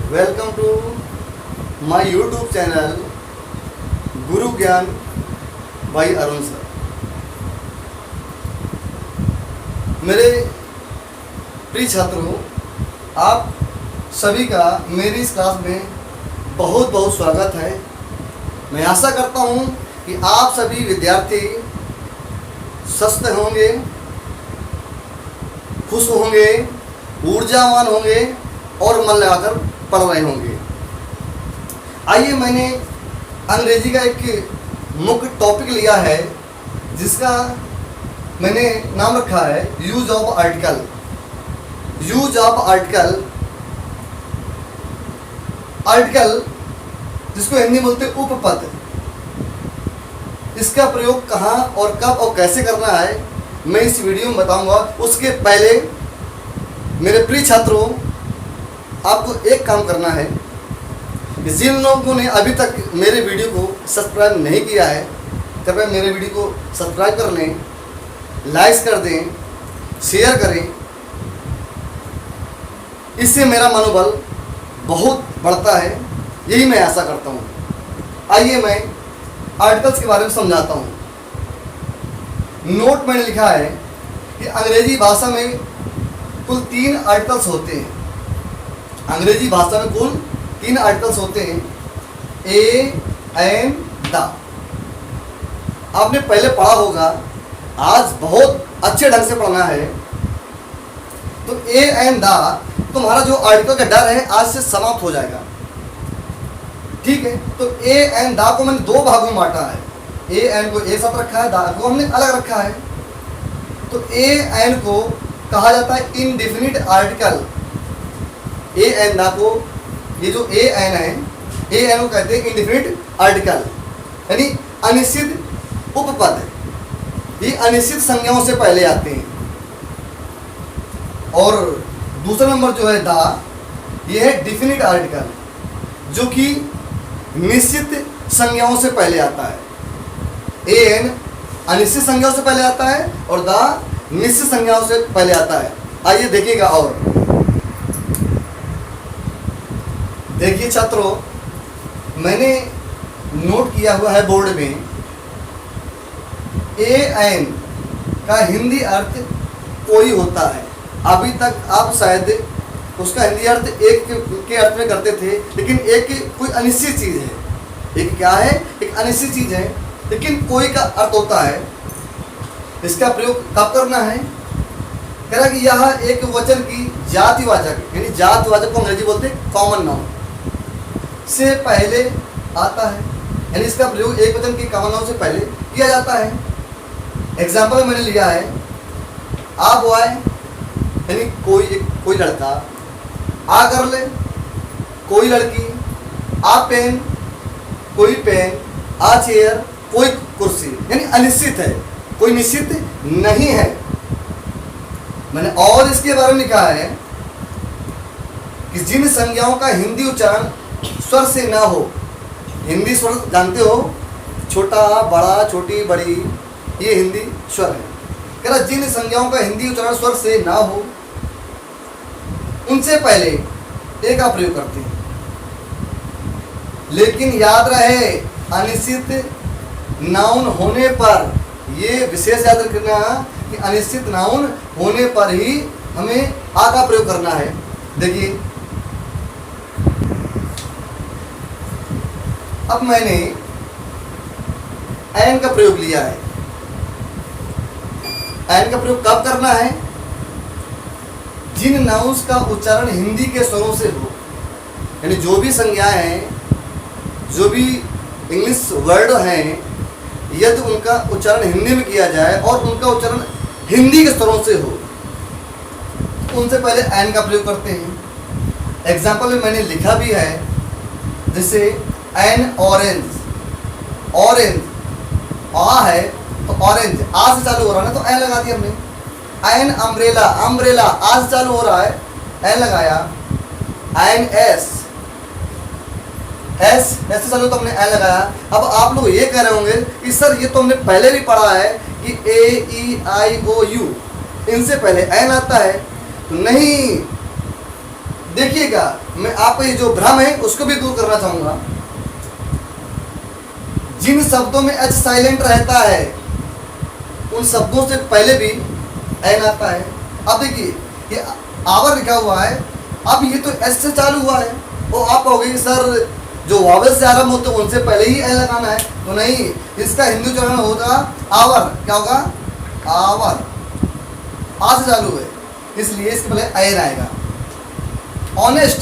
Welcome to my YouTube channel Guru Gyan भाई Arun sir. मेरे प्रिय छात्रों, आप सभी का मेरी इस क्लास में बहुत बहुत स्वागत है। मैं आशा करता हूँ कि आप सभी विद्यार्थी स्वस्थ होंगे, खुश होंगे, ऊर्जावान होंगे और मन लगाकर पढ़ रहे होंगे। आइए, मैंने अंग्रेजी का एक मुख्य टॉपिक लिया है जिसका मैंने नाम रखा है use of article. Use of article, article जिसको हिंदी में बोलते हैं उपपद, इसका प्रयोग कहाँ और कब और कैसे करना है मैं इस वीडियो में बताऊंगा। उसके पहले मेरे प्रिय छात्रों, आपको एक काम करना है कि जिन लोगों ने अभी तक मेरे वीडियो को सब्सक्राइब नहीं किया है, कृपया मेरे वीडियो को सब्सक्राइब कर लें, लाइक कर दें, शेयर करें। इससे मेरा मनोबल बहुत बढ़ता है, यही मैं आशा करता हूँ। आइए, मैं आर्टिकल्स के बारे में समझाता हूँ। नोट मैंने लिखा है कि अंग्रेजी भाषा में कुल 3 आर्टिकल्स होते हैं। अंग्रेजी भाषा में कुल 3 आर्टिकल्स होते हैं, ए, एन, द। आपने पहले पढ़ा होगा, आज बहुत अच्छे ढंग से पढ़ना है। तो ए, एन, द, तुम्हारा जो आर्टिकल का डर है आज से समाप्त हो जाएगा। ठीक है, तो ए, एन, द को मैंने 2 भागों में बांटा है। ए, एन को एक साथ रखा है, द को हमने अलग रखा है। तो ए, एन को कहा जाता है indefinite article. A, an, the को, ये जो ए, एन है, ए, एन को कहते हैं इनडेफिनिट आर्टिकल, यानी अनिश्चित उपपद। ये अनिश्चित संज्ञाओं से पहले आते हैं। और दूसरा नंबर जो है द, ये है डेफिनिट आर्टिकल, जो कि निश्चित संज्ञाओं से पहले आता है। ए, एन अनिश्चित संज्ञाओं से पहले आता है और द निश्चित संज्ञाओं से पहले आता है। आइए देखिएगा। और देखिए छात्रों, मैंने नोट किया हुआ है बोर्ड में, ए, एन का हिंदी अर्थ कोई होता है। अभी तक आप शायद उसका हिंदी अर्थ एक के अर्थ में करते थे, लेकिन एक कोई अनिश्चित चीज़ है। एक क्या है? एक अनिश्चित चीज़ है, लेकिन कोई का अर्थ होता है। इसका प्रयोग कब करना है? कह रहा कि यह एक वचन की जातिवाचक, यानी जातिवाचक को अंग्रेजी बोलते हैं कॉमन नाउन, से पहले आता है। यानी इसका प्रयोग एक वचन की कॉमन नाउन से पहले किया जाता है। एग्जाम्पल मैंने लिया है, आ बॉय, यानी कोई लड़का, आ गर्ल कोई लड़की, आ पेन कोई पेन, आ चेयर कोई कुर्सी, यानी अनिश्चित है, कोई निश्चित नहीं है। मैंने और इसके बारे में लिखा है कि जिन संज्ञाओं का हिंदी उच्चारण स्वर से ना हो, हिंदी स्वर जानते हो, छोटा, बड़ा, छोटी, बड़ी, ये हिंदी स्वर है। कह रहा जिन संज्ञाओं का हिंदी उच्चारण स्वर से ना हो, उनसे पहले ए का प्रयोग करते हैं। लेकिन याद रहे, अनिश्चित नाउन होने पर, ये विशेष याद रखना कि अनिश्चित नाउन होने पर ही हमें आ का प्रयोग करना है। देखिए, अब मैंने एन का प्रयोग लिया है। एन का प्रयोग कब करना है? जिन नाउन्स का उच्चारण हिंदी के स्वरों से हो, यानी जो भी संज्ञाएं हैं, जो भी इंग्लिश वर्ड हैं, यदि उनका उच्चारण हिंदी में किया जाए और उनका उच्चारण हिंदी के स्वरों से हो, तो उनसे पहले एन का प्रयोग करते हैं। एग्जाम्पल में मैंने लिखा भी है, जैसे एन ऑरेंज, ऑरेंज, आ है तो ऑरेंज, आ से चालू हो रहा है ना, तो एन लगा दिया हमने। एन अम्ब्रेला, अम्ब्रेला आ से चालू हो रहा है, एन लगाया। एन एस, एस ऐसे चालू तो हमने एन लगाया। अब आप लोग ये कह रहे होंगे कि सर ये तो हमने पहले भी पढ़ा है कि ए, ई, आई, ओ, यू, इनसे पहले एन आता है। तो नहीं, देखिएगा, मैं आपको ये जो भ्रम है उसको भी दूर करना चाहूंगा। जिन शब्दों में एच साइलेंट रहता है उन शब्दों से पहले भी एन आता है। अब देखिए ये आवर लिखा हुआ है, अब ये तो एस से चालू हुआ है, और आप कहोगे सर जो वावल से आरंभ होते हैं उनसे पहले ही एन लगाना है, तो नहीं, इसका हिंदी उच्चारण होगा आवर। क्या होगा? आवर। आ से चालू है, इसलिए इसके पहले एन आएगा। ऑनेस्ट,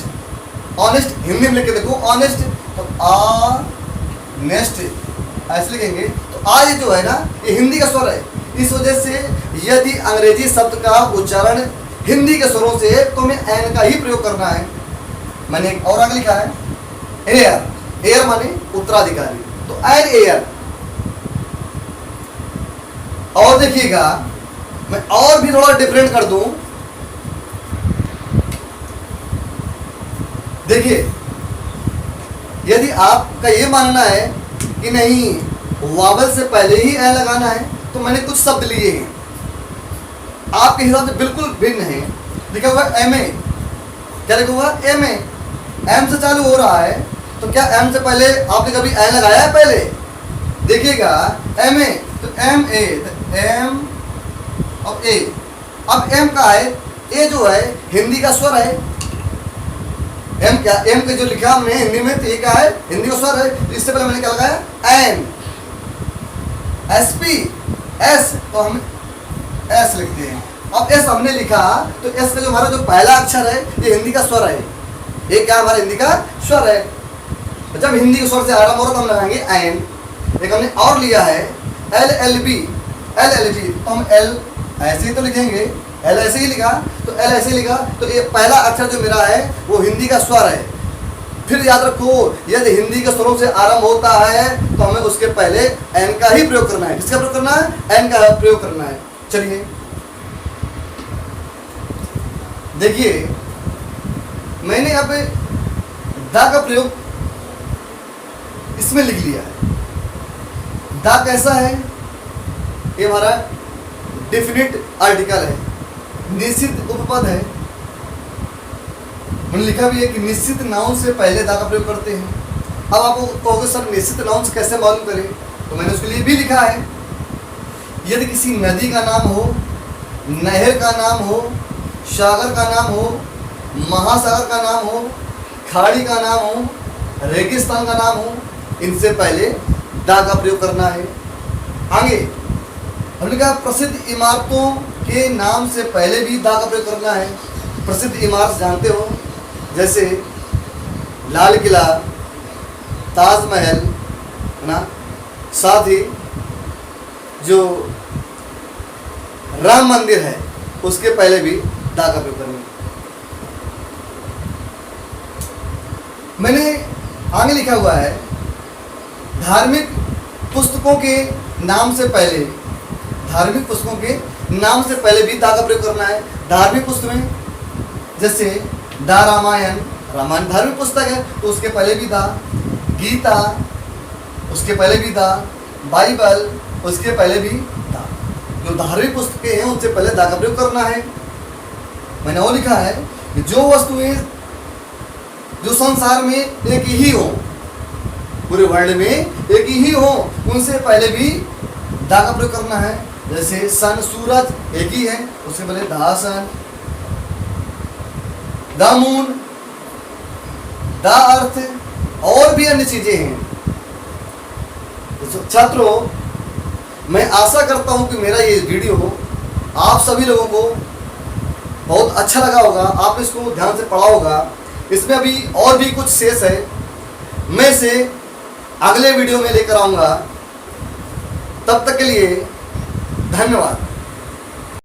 ऑनेस्ट हिंदी में लिख के देखो, ऑनेस्ट तो आ नेस्ट ऐसे लिखेंगे, तो आ ये जो है ना ये हिंदी का स्वर है। इस वजह से यदि अंग्रेजी शब्द का उच्चारण हिंदी के स्वरों से तो हमें एन का ही प्रयोग करना है। मैंने एक और आगे लिखा है एयर, एयर माने उत्तराधिकारी, तो एन एयर। और देखिएगा मैं और भी थोड़ा डिफरेंट कर दूं, देखिए यदि आपका ये मानना है कि नहीं वावल से पहले ही ए लगाना है, तो मैंने कुछ शब्द लिए हैं आपके हिसाब से बिल्कुल भिन्न है। लिखा हुआ एम ए, क्या लिखा हुआ? एम ए, एम से चालू हो रहा है, तो क्या एम से पहले आपने कभी ए लगाया है? पहले देखिएगा एम ए, तो एम ए, एम और ए। अब एम का है, ए जो है हिंदी का स्वर है। एम क्या? एम के जो लिखा हमने हिंदी में, तो ये क्या है? हिंदी का स्वर है। तो इससे पहले मैंने क्या लगाया? एन। एस पी, एस, तो हम एस लिखते हैं। अब एस हमने लिखा, तो एस का जो हमारा जो पहला अक्षर है ये हिंदी का स्वर है। ये क्या हमारा हिंदी का स्वर है। जब हिंदी के स्वर से आरंभ हो रहा तो हम लगाएंगे एन। एक हमने और लिया है L L B, L L B, तो हम एल ऐसे ही तो लिखेंगे, एल ऐसे ही लिखा, तो एल ऐसे ही लिखा, तो ये पहला अक्षर जो मेरा है वो हिंदी का स्वर है। फिर याद रखो यदि हिंदी के स्वरों से आरंभ होता है तो हमें उसके पहले एन का ही प्रयोग करना है। किसका प्रयोग करना है? एन का प्रयोग करना है। चलिए देखिए मैंने अब दा का प्रयोग इसमें लिख लिया है। दा कैसा है? ये हमारा डेफिनेट आर्टिकल है, निश्चित उपपद है। मैंने लिखा भी है कि निश्चित नाउन से पहले दा का प्रयोग करते हैं। अब आपको कहोगे सर निश्चित नाउन कैसे मालूम करें, तो मैंने उसके लिए भी लिखा है। यदि किसी नदी का नाम हो, नहर का नाम हो, सागर का नाम हो, महासागर का नाम हो, खाड़ी का नाम हो, रेगिस्तान का नाम हो, इनसे पहले दा का प्रयोग करना है। आगे हमने कहा प्रसिद्ध इमारतों के नाम से पहले भी दा का प्रयोग करना है। प्रसिद्ध इमारत जानते हो, जैसे लाल किला, ताजमहल, है ना, साथ ही जो राम मंदिर है उसके पहले भी दा का प्रयोग करना। मैंने आगे लिखा हुआ है धार्मिक पुस्तकों के नाम से पहले, धार्मिक पुस्तकों के नाम से पहले भी दा का प्रयोग करना है। धार्मिक पुस्तक में जैसे दा रामायण, रामायण धार्मिक पुस्तक है तो उसके पहले भी दा, गीता उसके पहले भी दा, बाइबल उसके पहले भी दा। जो धार्मिक पुस्तकें हैं उनसे पहले दा का प्रयोग करना है। मैंने वो लिखा है कि जो वस्तुएं जो संसार में एक ही हो, पूरे वर्ल्ड में एक ही हो, उनसे पहले भी दा का प्रयोग करना है। जैसे सन, सूरज एक ही है, उससे पहले दा सन, द मून, द अर्थ, और भी अन्य चीजें हैं। तो छात्रों, मैं आशा करता हूं कि मेरा ये वीडियो आप सभी लोगों को बहुत अच्छा लगा होगा, आपने इसको ध्यान से पढ़ा होगा। इसमें अभी और भी कुछ शेष है, मैं इसे अगले वीडियो में लेकर आऊंगा। तब तक के लिए धन्यवाद।